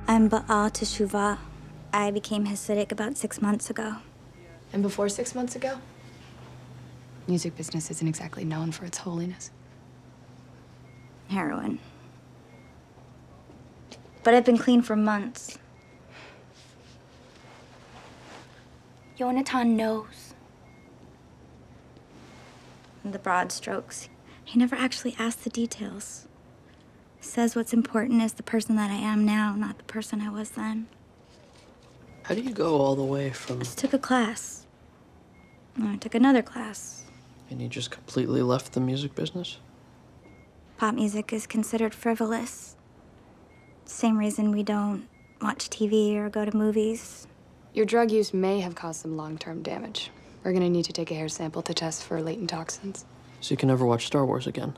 I'm Ba'al Teshuvah. I became Hasidic about 6 months ago. And before 6 months ago? Music business isn't exactly known for its holiness. Heroin. But I've been clean for months. Yonatan knows. The broad strokes. He never actually asks the details. Says what's important is the person that I am now, not the person I was then. How do you go all the way from... Just took a class. And I took another class. And you just completely left the music business? Pop music is considered frivolous. Same reason we don't watch TV or go to movies. Your drug use may have caused some long-term damage. We're gonna need to take a hair sample to test for latent toxins. So you can never watch Star Wars again?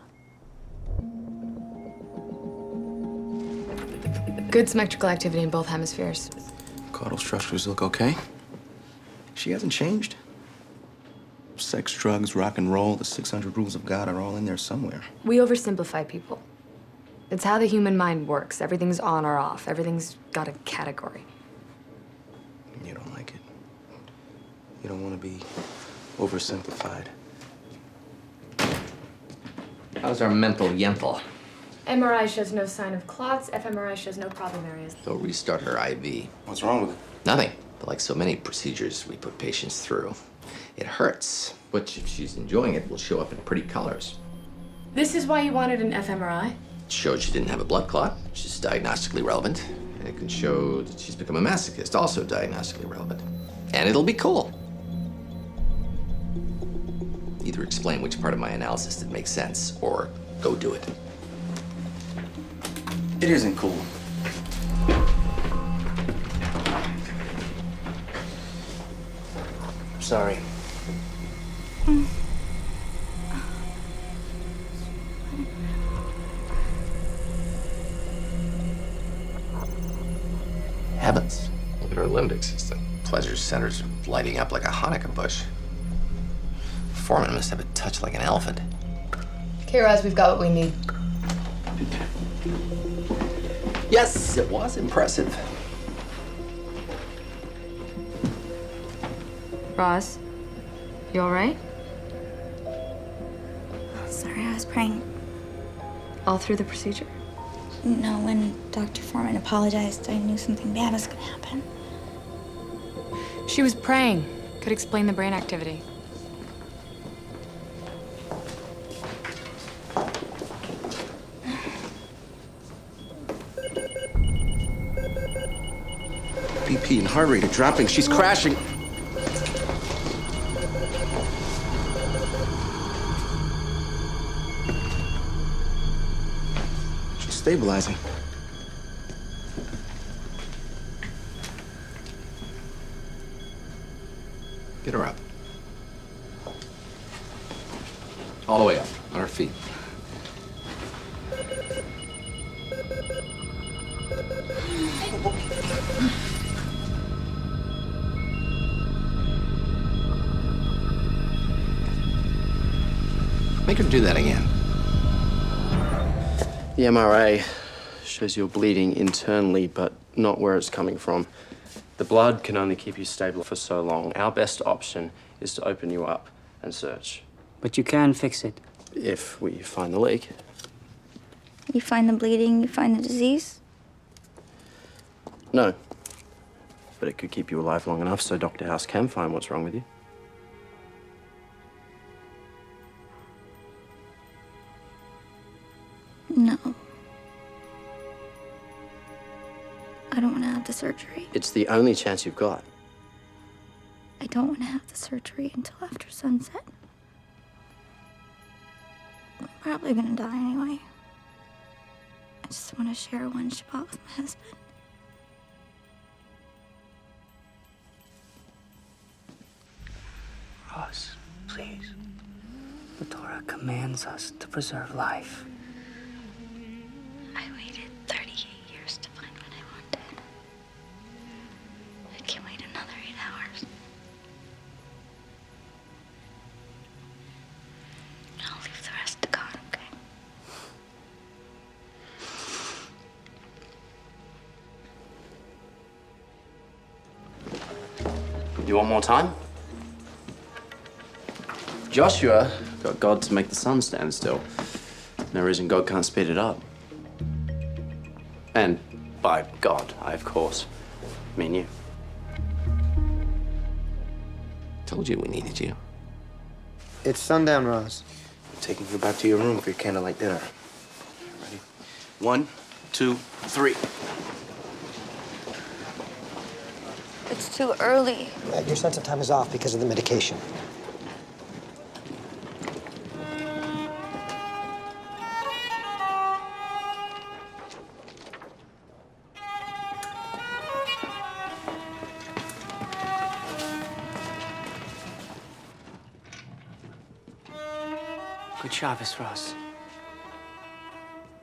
Good symmetrical activity in both hemispheres. Caudal structures look okay. She hasn't changed. Sex, drugs, rock and roll, the 600 rules of God are all in there somewhere. We oversimplify people. It's how the human mind works. Everything's on or off. Everything's got a category. You don't like it. You don't want to be oversimplified. How's our mental yentl? MRI shows no sign of clots. fMRI shows no problem areas. They'll restart her IV. What's wrong with it? Nothing. But like so many procedures we put patients through, it hurts. But if she's enjoying it, will show up in pretty colors. This is why you wanted an fMRI? It showed she didn't have a blood clot, which is diagnostically relevant. And it can show that she's become a masochist, also diagnostically relevant. And it'll be cool. Either explain which part of my analysis that makes sense, or go do it. It isn't cool. Sorry. Heavens. Look at her limbic system. Pleasure centers lighting up like a Hanukkah bush. Foreman must have a touch like an elephant. Okay, Roz, we've got what we need. Yes, it was impressive. Roz, you all right? Sorry, I was praying. All through the procedure? No, when Dr. Foreman apologized, I knew something bad was gonna happen. She was praying. Could explain the brain activity. BP and heart rate are dropping. She's crashing. She's stabilizing. Get her up. All the way up, on her feet. Make her do that again. The MRA shows you're bleeding internally, but not where it's coming from. The blood can only keep you stable for so long. Our best option is to open you up and search. But you can fix it. If we find the leak. You find the bleeding, you find the disease? No. But it could keep you alive long enough so Dr. House can find what's wrong with you. No. I don't want to have the surgery. It's the only chance you've got. I don't want to have the surgery until after sunset. I'm probably gonna die anyway. I just want to share one Shabbat with my husband. Ross, please. The Torah commands us to preserve life. I waited 38 years to find what I wanted. I can't wait another 8 hours. I'll leave the rest to God, okay? You want more time? Joshua got God to make the sun stand still. No reason God can't speed it up. And by God, I, of course, mean you. Told you we needed you. It's sundown, Roz. I'm taking you back to your room for your candlelight dinner. Ready? 1, 2, 3. It's too early. Your sense of time is off because of the medication. Good Shabbos, Ross.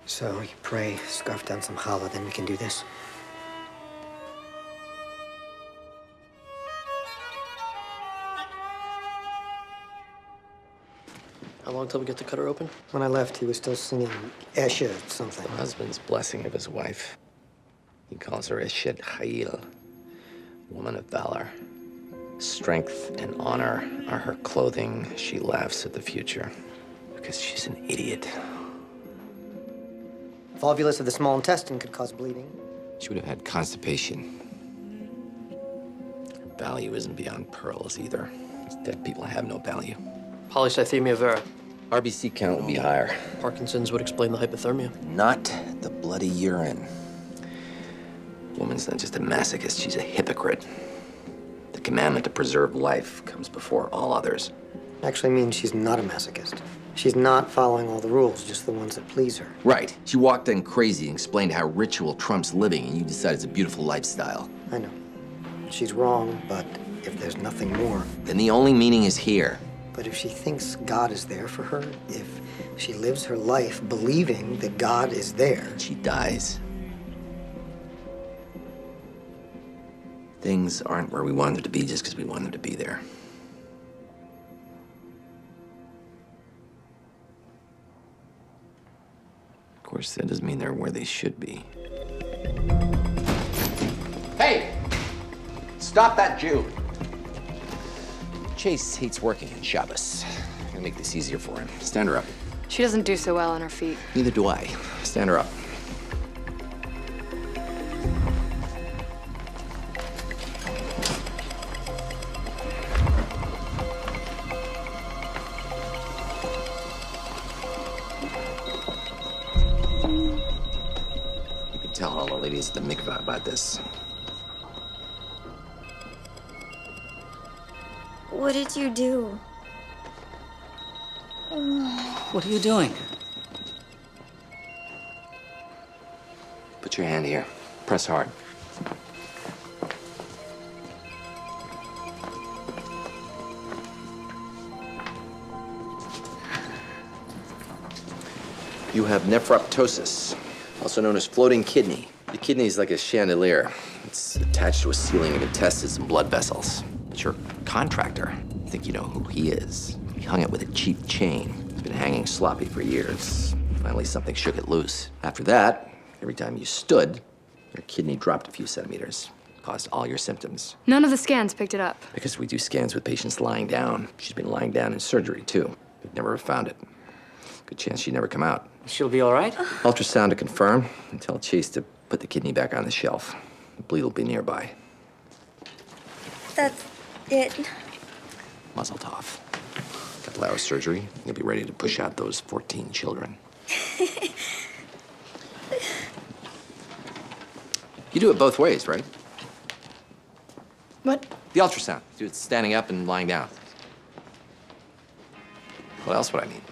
So you pray, scarf down some challah, then we can do this. How long till we get the cutter open? When I left, he was still singing Esha something. The husband's blessing of his wife. He calls her Eshet Chayil, woman of valor. Strength and honor are her clothing. She laughs at the future because she's an idiot. Volvulus of the small intestine could cause bleeding. She would have had constipation. Her value isn't beyond pearls either. Dead people have no value. Polycythemia vera. RBC count would be higher. Parkinson's would explain the hypothermia. Not the bloody urine. Woman's not just a masochist, she's a hypocrite. The commandment to preserve life comes before all others. Actually means she's not a masochist. She's not following all the rules, just the ones that please her. Right. She walked in crazy and explained how ritual trumps living, and you decide it's a beautiful lifestyle. I know. She's wrong, but if there's nothing more. Then the only meaning is here. But if she thinks God is there for her, if she lives her life believing that God is there. She dies. Things aren't where we want them to be just because we want them to be there. Of course, that doesn't mean they're where they should be. Hey! Stop that Jew! Chase hates working on Shabbos. I'm gonna make this easier for him. Stand her up. She doesn't do so well on her feet. Neither do I. Stand her up. You can tell all the ladies at the mikvah about this. What did you do? What are you doing? Put your hand here. Press hard. You have nephroptosis, also known as floating kidney. The kidney is like a chandelier. It's attached to a ceiling of intestines and blood vessels. But your contractor, I think you know who he is. He hung it with a cheap chain. It's been hanging sloppy for years. Finally, something shook it loose. After that, every time you stood, your kidney dropped a few centimeters. Caused all your symptoms. None of the scans picked it up. Because we do scans with patients lying down. She's been lying down in surgery, too. We've never found it. Good chance she'd never come out. She'll be all right? Ultrasound to confirm, and tell Chase to put the kidney back on the shelf. The bleed will be nearby. That's it. Mazel tov. Couple hours surgery, you'll be ready to push out those 14 children. You do it both ways, right? What? The ultrasound. Do it standing up and lying down. What else would I need?